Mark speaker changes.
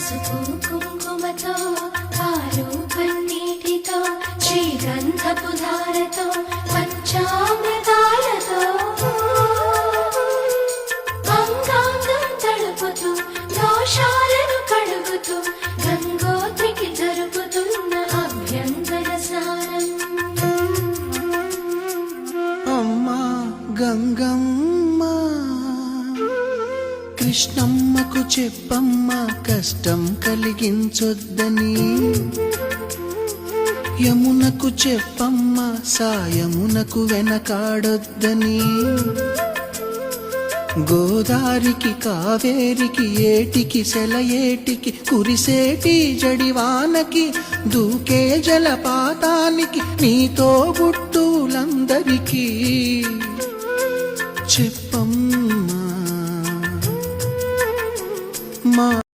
Speaker 1: పసుపు కుంకుమతో పాలు పన్నీటితో శ్రీగంధపు ధారతో పంచామృతాలతో అంగాంగం తడుపుతూ దోషాలను కడుగుతూ గంగోత్రికి జరుపుతున్న అభ్యంగన స్నానం.
Speaker 2: అమ్మా గంగమ్మ, కృష్ణమ్మకు చెప్పమ్మా కష్టం కలిగించొద్దని, యమునకు చెప్పమ్మా సాయమునకు వెనకాడొద్దని, గోదారికి కావేరికి ఏటికి సెలయేటికి కురిసేటి జడివానకి దూకే జలపాతానికి నీతో బుట్టులందరికీ చెప్పమ్మా మా